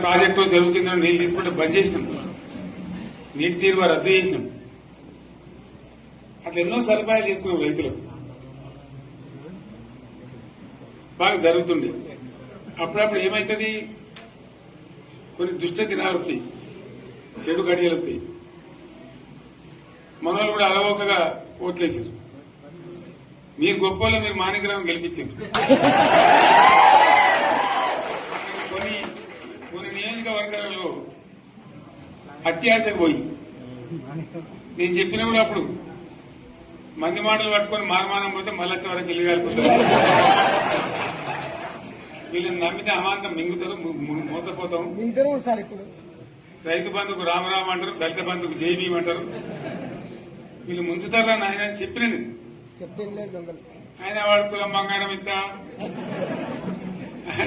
Project చెరువు కింద నీళ్లు తీసుకుంటే బంద్ చేసినాం, నీటి తీరువ రద్దు చేసినాం. అట్లా ఎన్నో సదుపాయాలు చేసుకున్నాం. రైతులకు బాగా జరుగుతుండే. అప్పుడప్పుడు ఏమవుతుంది, కొన్ని దుష్ట దినాలు వస్తాయి, చెడు గడియలు వస్తాయి. మనోళ్ళు కూడా అలవోకగా ఓట్లేసారు. మీరు గొప్పలో మీరు మాణిగ్రహం గెలిపించారు. కొన్ని నియోజకవర్గాలలో అత్యాశకు పోయి నేను చెప్పినప్పుడు అప్పుడు మంది మాటలు పట్టుకొని మారమానం పోతే మళ్ళీ వరకు ఇల్లు కాలిపోతారు. వీళ్ళని నమ్మితే అమాంతం మింగుతారు, మోసపోతాం. రైతు బంధుకు రామరామ అంటారు, దళిత బంధుకు జైబీం అంటారు. వీళ్ళు ముంచుతారా ఆయన చెప్పిన ఆయన వాడు తులం బంగారం ఇంత,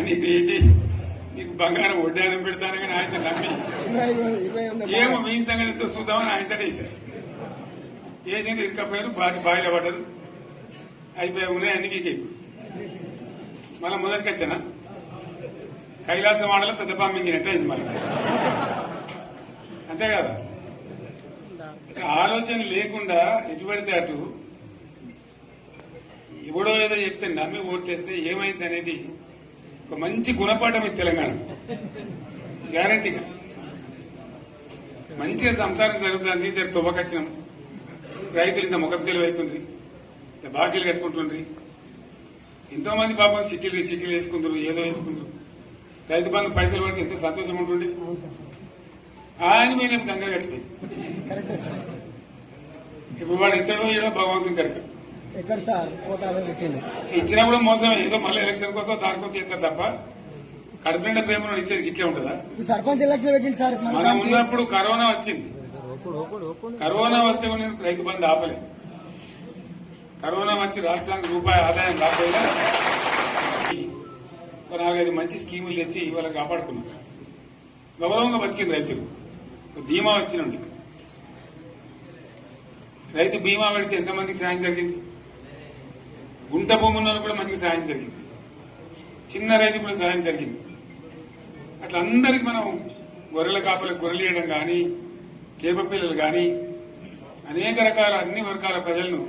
నీకు ఏంటి, నీకు బంగారం వడ్డానం పెడతాను కానీ ఆయన నమ్మి ఏమో మీ సంగతి ఎంతో చూద్దామని ఆయన వేశారు. వేసింది ఇరుకపోయారు, బావిలో పడ్డారు, అయిపోయి ఉన్నాయి అన్ని మీకు. మళ్ళీ మొదటికి వచ్చానా కైలాసం ఆడలో పెద్ద పామింగినట్టు అయింది మళ్ళీ. అంతే కదా, ఆలోచన లేకుండా ఎటు పడితే అటు ఎవడో ఏదో చెప్తే నమ్మి ఓట్లేస్తే ఏమైంది అనేది ఒక మంచి గుణపాఠం ఇది తెలంగాణ. గ్యారంటీగా మంచిగా సంసారం జరుగుతుంది. జర తువ్వకొచ్చినాం, రైతులు ఇంత ముఖం తెలివైతుంది, ఇంత బాకీలు కట్టుకుంటుండ్రి. ఎంతో మంది పాపం సిటీలు వేసుకుంటారు, ఏదో వేసుకుంటారు. రైతు బంధు పైసలు పడితే ఎంత సంతోషం ఉంటుండే. ఆయన మీద గంగలు గడిచిపోయింది. ఇప్పుడు వాడు ఇద్దడో ఏడో భగవంతుని కరెక్ట్ ఇచ్చినప్పుడు మోసం. ఏదో మళ్ళీ ఎలక్షన్ కోసం దానికోసం చేస్తారు తప్ప కడుపు నిండా ప్రేమ ఇచ్చేది ఇట్లే ఉంటుందా? సర్పంచ్ ఎలక్షన్ పెట్టింది సార్. మనం ఉన్నప్పుడు కరోనా వచ్చింది. కరోనా వస్తే కూడా నేను రైతు బంధు ఆపలేదు. కరోనా వచ్చి రాష్ట్రానికి రూపాయి ఆదాయం రాకపోయినా 4-5 మంచి స్కీములు తెచ్చి ఇవాళ కాపాడుకున్నాం. గౌరవంగా బతికింది రైతులు. బీమా వచ్చినండి. రైతు బీమా పెడితే ఎంతమందికి సాయం జరిగింది? గుంట భూమి ఉన్న కూడా మంచిగా సాయం జరిగింది. చిన్న రైతు కూడా సాయం జరిగింది. అట్లా అందరికి మనం గొర్రెల కాపలకు గొర్రెలు వేయడం కానీ, చేప పిల్లలు కానీ, అనేక రకాల అన్ని వర్గాల ప్రజలను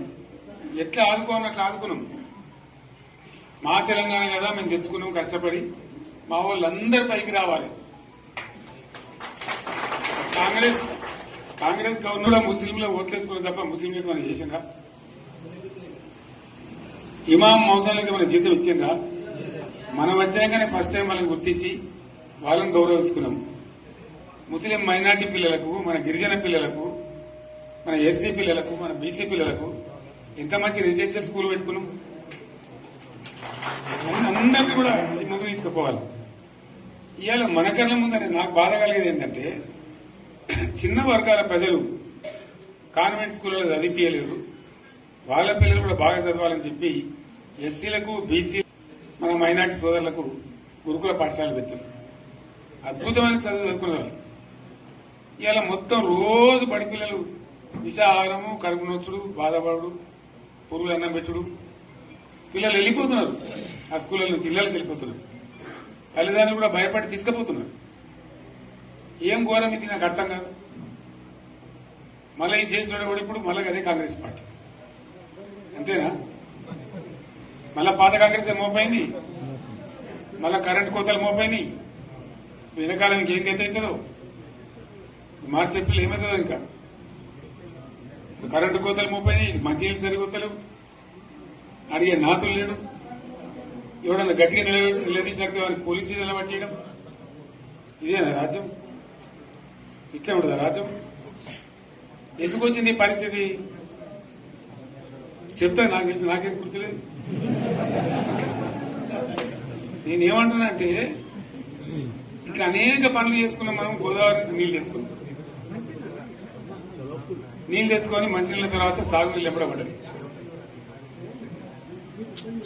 ఎట్లా ఆదుకోవాలని అట్లా ఆదుకున్నాం. మా తెలంగాణ కదా మేము తెచ్చుకున్నాం కష్టపడి. మా వాళ్ళందరి పైకి రావాలి. కాంగ్రెస్ గవర్నర్ ముస్లింలో ఓట్లేసుకున్న తప్ప ముస్లింలకు మనం చేసిందా? ఇమాం మౌసాలకి మన జీతం ఇచ్చిందా? మనం వచ్చినాకనే ఫస్ట్ టైం వాళ్ళని గుర్తించి వాళ్ళని గౌరవించుకున్నాం. ముస్లిం మైనార్టీ పిల్లలకు, మన గిరిజన పిల్లలకు, మన ఎస్సీ పిల్లలకు, మన బీసీ పిల్లలకు ఎంత మంచి రెసిడెన్షియల్ స్కూల్ పెట్టుకున్నాం. అందరినీ కూడా ముందు తీసుకుపోవాలి. ఇవాళ మన కళ్ళ ముందనే నాకు బాధ కలిగేది ఏంటంటే, చిన్న వర్గాల ప్రజలు కాన్వెంట్ స్కూళ్ళలో చదివించలేరు. వాళ్ళ పిల్లలు కూడా బాగా చదవాలని చెప్పి ఎస్సీలకు, బీసీ, మన మైనార్టీ సోదరులకు గురుకుల పాఠశాలలు పెట్టారు. అద్భుతమైన చదువు చదువుకునే వాళ్ళు. ఇవాళ మొత్తం రోజు బడి పిల్లలు విషాహారము, కడుపు నొచ్చుడు, బాధపడు, పురుగులు అన్నం పెట్టుడు. పిల్లలు వెళ్ళిపోతున్నారు ఆ స్కూళ్ళ నుంచి, ఇళ్లకి వెళ్ళిపోతున్నారు. తల్లిదండ్రులు కూడా భయపడి తీసుకుపోతున్నారు. ఏం ఘోరం ఇది నాకు అర్థం కాదు. మళ్ళీ ఇది చేసిన కూడా ఇప్పుడు మళ్ళీ అదే కాంగ్రెస్ పార్టీ. అంతేనా? మళ్ళా పాత కాంగ్రెస్ మోపోయింది, మళ్ళా కరెంట్ కోతలు మోపోయినాయి. వెనకాలం ఇంకేం గత అవుతుందో మార్చి ఏప్రిల్ ఏమవుతుందో. ఇంకా కరెంటు కోతలు మోపోయినాయి, మంచినీళ్ళు సరికొత్తలు, అడిగే నాతులు లేడు. ఎవడన్నా గట్టిగా నిలదీసినట్టు వారికి పోలీసు నిలబట్టేయడం. ఇదేనా రాజ్యం? ఇట్లా ఉండదా రాజ్యం? ఎందుకు వచ్చింది ఈ పరిస్థితి చెప్తా. నాకేం గుర్తులేదు. నేనేమంటున్నా అంటే, ఇట్లా అనేక పనులు చేసుకున్నాం మనం. గోదావరి నుంచి నీళ్లు తెచ్చుకున్నాం. నీళ్లు తెచ్చుకొని మంచినీళ్ళ తర్వాత సాగునీళ్ళు ఎంబడబడ్డాయి.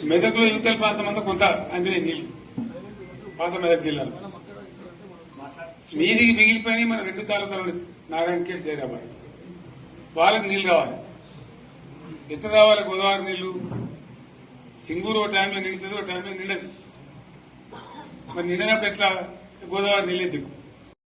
మెదక్లో యువతల ప్రాంతం అంతా కొంత అందినే నీళ్లు, పాత మెదక్ జిల్లాలో. నీటికి మిగిలిపోయినాయి మన 2 తాలూకాలు, నారాయణఖేడ్, జైరాబాద్. వాళ్ళకి నీళ్లు కావాలి. ఎట్లా రావాలి గోదావరి నీళ్లు? సింగూరు ఓ టైంలో నిండుతుంది, ఓ టైంలో నిండదు. మరి నిండినప్పుడు ఎట్లా? గోదావరి నీళ్ళే దిక్కు